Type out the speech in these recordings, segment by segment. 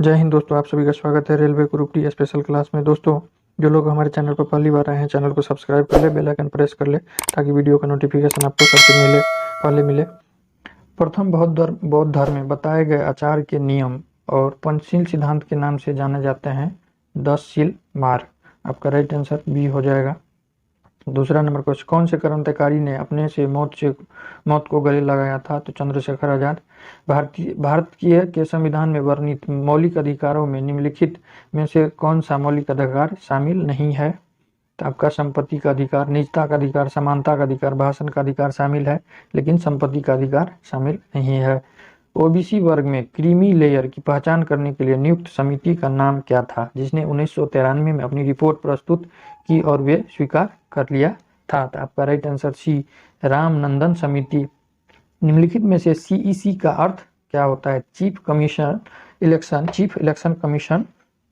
जय हिंद दोस्तों, आप सभी का स्वागत है railway group D special class में। दोस्तों, जो लोग हमारे चैनल पर पहली बार आए हैं, चैनल को सब्सक्राइब कर ले, बेल आइकन प्रेस कर ले ताकि वीडियो का नोटिफिकेशन आपको सबसे पहले मिले। प्रथम बौद्ध धर्म में बताए गए आचार के नियम और पंचशील सिद्धांत के नाम से जाने जाते हैं 10शील मार्ग। आपका राइट आंसर बी हो जाएगा। दूसरा नंबर क्वेश्चन, कौन से क्रांतिकारी ने अपने से मौत को गले लगाया था? तो चंद्रशेखर आजाद। भारतीय के संविधान में वर्णित मौलिक अधिकारों में निम्नलिखित में से कौन सा मौलिक अधिकार शामिल नहीं है? तो आपका संपत्ति का अधिकार, निजता का अधिकार, समानता का अधिकार, भाषण का अधिकार शामिल है, लेकिन संपत्ति का अधिकार शामिल नहीं है। ओबीसी वर्ग में क्रीमी लेयर की पहचान करने के लिए नियुक्त समिति का नाम क्या था, जिसने 1993 में अपनी रिपोर्ट प्रस्तुत की और वे स्वीकार कर लिया था? तो आपका राइट आंसर सी, रामनंदन समिति। निम्नलिखित में से सीईसी का अर्थ क्या होता है? Chief election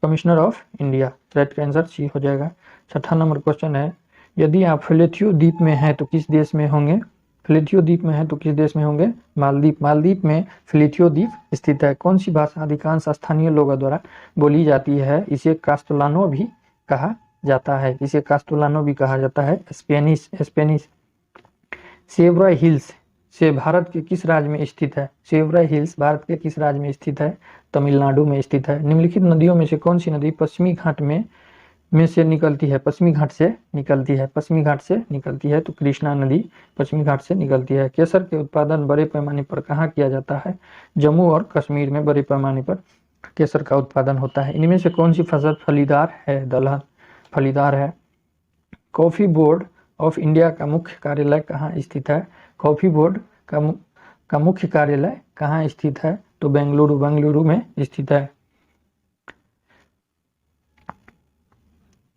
commissioner of India. Right answer C हो जाएगा। छठा नंबर क्वेश्चन है, यदि आप फ्लेथियो द्वीप में हैं तो किस देश में होंगे? फ्लेथियो द्वीप में है तो किस देश में होंगे? मालदीव। मालदीव में फ्लेथियो द्वीप स्थित है। कौन सी भाषा अधिकांश स्थानीय लोगों द्वारा बोली जाती है? इसे कास्टलानो भी कहा जाता है। इसे कास्टलानो भी कहा जाता है। स्पेनिश। सेवरा हिल्स से भारत के किस राज्य में स्थित है? सेवरा हिल्स भारत के किस राज्य में स्थित है? तमिलनाडु में स्थित है। निम्नलिखित नदियों में से कौन सी नदी पश्चिमी घाट में से निकलती है? पश्चिमी घाट से निकलती है तो कृष्णा नदी पश्चिमी घाट से निकलती है। केसर के उत्पादन बड़े पैमाने पर कहाँ किया जाता है? जम्मू और कश्मीर में बड़े पैमाने पर केसर का उत्पादन होता है। इनमें से कौन सी फसल फलीदार है? दलहन फलीदार है। कॉफी बोर्ड ऑफ इंडिया का मुख्य कार्यालय कहाँ स्थित है? कॉफी बोर्ड का मुख्य कार्यालय कहाँ स्थित है? तो बेंगलुरु में स्थित है।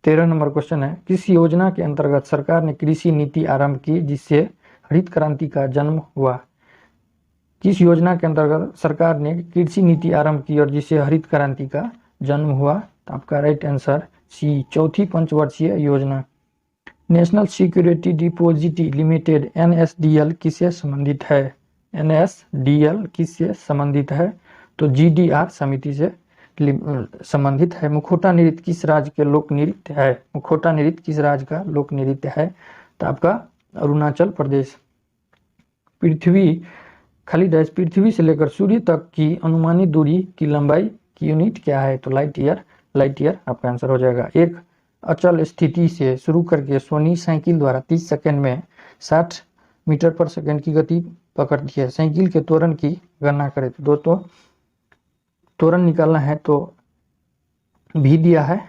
13 नंबर क्वेश्चन है, किस योजना के अंतर्गत सरकार ने कृषि नीति आरंभ की जिससे हरित क्रांति का जन्म हुआ? किस योजना के अंतर्गत सरकार ने कृषि नीति आरंभ की और जिससे हरित क्रांति का जन्म हुआ? तो आपका राइट आंसर सी, चौथी पंचवर्षीय योजना। National security depository limited NSDL किससे संबंधित है? NSDL किससे संबंधित है? तो GDR समिति से संबंधित है। मुखौटा नृत्य किस राज्य के लोक नृत्य है? मुखौटा नृत्य किस राज्य का लोक नृत्य है? तो आपका अरुणाचल प्रदेश। पृथ्वी से लेकर सूर्य तक की अनुमानित दूरी की लंबाई की यूनिट क्या है? तो लाइट ईयर आपका आंसर हो जाएगा। एक अचल स्थिति से शुरू करके सोनी साइकिल द्वारा 30 सेकंड में 60 मीटर पर सेकंड की गति पकड़ती है। साइकिल के त्वरण की गणना करें तो दोस्तों, त्वरण निकालना है तो भी दिया है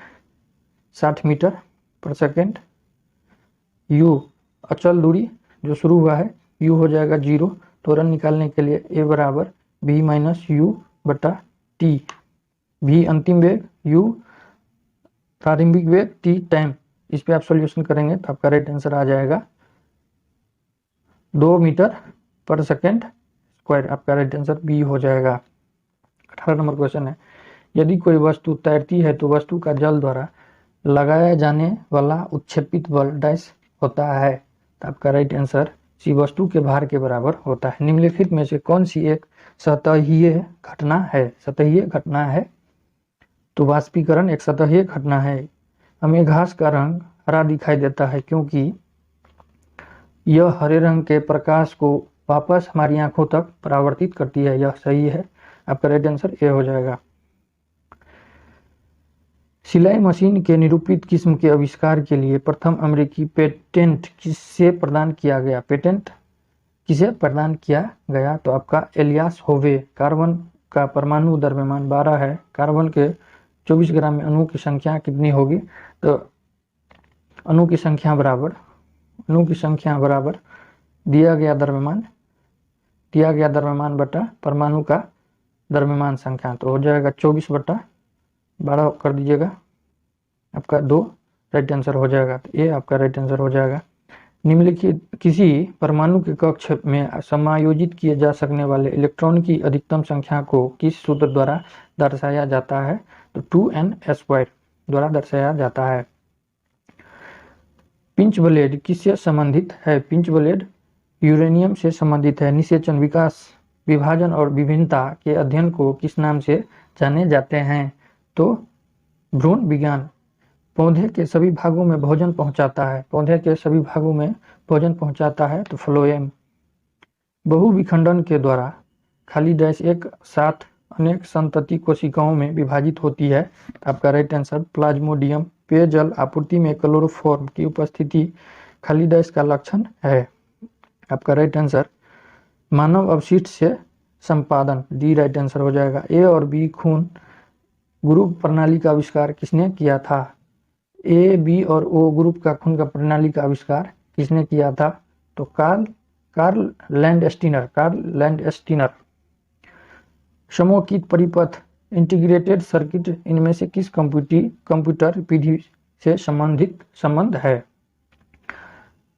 60 मीटर पर सेकंड। यू अचल दूरी जो शुरू हुआ है, यू हो जाएगा 0। त्वरण निकालने के लिए ए बराबर v माइनस यू बटा टी। v अंतिम वेग, यू प्रारंभिक वेग, टी टाइम। इस पे आप सॉल्यूशन करेंगे तो आपका राइट आंसर आ जाएगा 2 मीटर पर सेकंड स्क्वायर। आपका राइट आंसर बी हो जाएगा। 18 नंबर क्वेश्चन है, यदि कोई वस्तु तैरती है तो वस्तु का जल द्वारा लगाया जाने वाला उत्क्षेपित बल डैश होता है? तो आपका राइट आंसर सी, वस्तु के भार के बराबर होता है। निम्नलिखित में से कौन सी एक सतहीय घटना है? तो वाष्पीकरण एक सतहीय घटना है। हमें घास का रंग हरा दिखाई देता है क्योंकि यह हरे रंग के प्रकाश को वापस हमारी आंखों तक परावर्तित करती है। यह सही है। आपका राइट आंसर ए हो जाएगा। सिलाई मशीन के निरूपित किस्म के आविष्कार के लिए प्रथम अमेरिकी पेटेंट किसे प्रदान किया गया? तो आपका एलियास होवे। कार्बन का परमाणु द्रव्यमान 12 है। कार्बन के 24 ग्राम में अणु की संख्या कितनी होगी? तो अणु की संख्या बराबर दिया गया द्रव्यमान बटा परमाणु का द्रव्यमान संख्या, तो हो जाएगा 24/12 कर दीजिएगा, आपका 2 राइट आंसर हो जाएगा। तो ये आपका राइट आंसर हो जाएगा। निम्नलिखित किसी परमाणु के कक्ष में समायोजित किए जा सकने वाले इलेक्ट्रॉन की अधिकतम संख्या को किस सूत्र द्वारा दर्शाया जाता है? तो 2n² द्वारा दर्शाया जाता है। पिंच ब्लेड किससे संबंधित है? पिंच ब्लेड यूरेनियम से संबंधित है। निषेचन विकास विभाजन और विभिन्नता के अध्ययन को किस नाम से जाने जाते हैं? तो भ्रूण विज्ञान। पौधे के सभी भागों में भोजन पहुंचाता है, पौधे के सभी भागों में भोजन पहुंचाता है तो फ्लोएम। बहुविखंडन के द्वारा खाली डैश एक साथ अनेक संतति कोशिकाओं में विभाजित होती है। आपका राइट आंसर प्लाज्मोडियम। पेयजल आपूर्ति में क्लोरोफॉर्म की उपस्थिति खाली डैश का लक्षण है। आपका राइट आंसर मानव अवशिष्ट से संपादन, डी राइट आंसर हो जाएगा। ए और बी खून ग्रुप प्रणाली का आविष्कार किसने किया था? ए, बी और ओ ग्रुप का खून का प्रणाली का आविष्कार किसने किया था? तो कार्ल लैंडस्टीनर। समोचित परिपथ इंटीग्रेटेड सर्किट इनमें से किस कंप्यूटर पीढ़ी से संबंध है?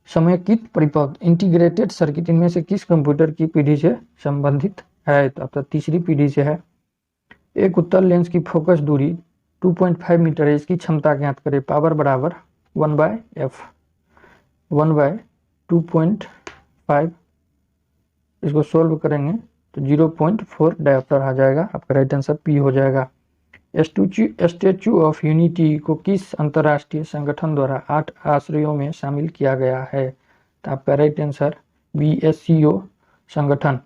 समेकित परिपथ इंटीग्रेटेड सर्किट इनमें से किस कंप्यूटर की पीढ़ी से संबंधित है? तो अब तीसरी पीढ़ी से है। एक उत्तल लेंस की फोकस दूरी 2.5 मीटर है, इसकी क्षमता ज्ञात करें। पावर बराबर 1/f, 1/2.5। इसको सोल्व करेंगे तो 0.4 डायोप्टर आ जाएगा। आपका राइट आंसर पी हो जाएगा। स्टैच्यू ऑफ यूनिटी को किस अंतर्राष्ट्रीय संगठन द्वारा 8 आश्रयों में शामिल किया गया है? तो आपका राइट आंसर BSCO संगठन।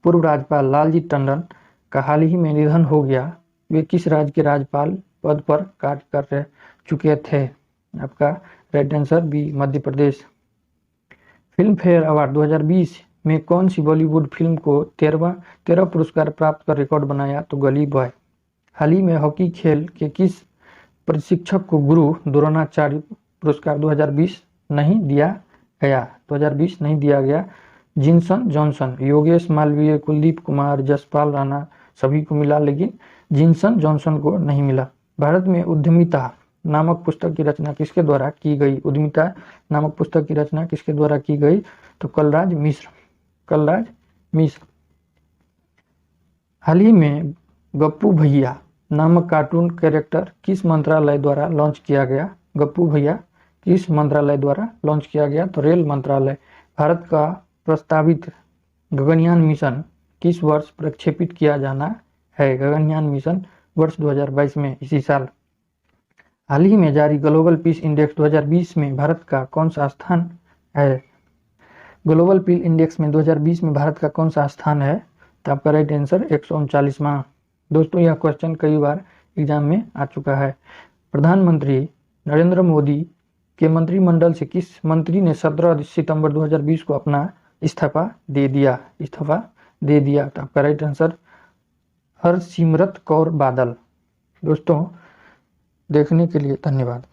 पूर्व राज्यपाल लालजी टंडन का हाल ही में निधन हो गया, वे किस राज्य के राज्यपाल पद पर कार्य कर चुके थे? आपका right answer B Madhya Pradesh. Film fair award 2020 में कौन सी बॉलीवुड फिल्म को 13 पुरस्कार प्राप्त कर रिकॉर्ड बनाया? तो गली बॉय। हाल ही में हॉकी खेल के किस प्रशिक्षक को गुरु द्रोणाचार्य पुरस्कार 2020 नहीं दिया गया? 2020 नहीं दिया गया। जिनसन जॉनसन, योगेश मालवीय, कुलदीप कुमार, जसपाल राणा सभी को मिला, लेकिन जिनसन जॉनसन को नहीं मिला। भारत में उद्यमिता नामक पुस्तक की रचना किसके द्वारा की गई? उद्यमिता नामक पुस्तक की रचना किसके द्वारा की गई? तो कलराज मिश्र। हाल ही में गप्पू भैया नामक कार्टून कैरेक्टर किस मंत्रालय द्वारा लॉन्च किया गया? गप्पू भैया किस मंत्रालय द्वारा लॉन्च किया गया? तो रेल मंत्रालय। भारत का प्रस्तावित गगनयान मिशन किस वर्ष प्रक्षेपित किया जाना है? गगनयान मिशन वर्ष 2022 में, इसी साल। हाल ही में जारी ग्लोबल पीस इंडेक्स 2020 में भारत का कौन सा स्थान है? ग्लोबल पीस इंडेक्स में 2020 में भारत का कौन सा स्थान है? तो आपका राइट आंसर 139वां। दोस्तों, यह क्वेश्चन कई बार एग्जाम में आ चुका है। प्रधानमंत्री नरेंद्र मोदी के मंत्रिमंडल से किस मंत्री ने 17 सितंबर 2020 को अपना इस्तीफा दे दिया? तो आपका राइट आंसर हरसिमरत कौर बादल। दोस्तों, देखने के लिए धन्यवाद।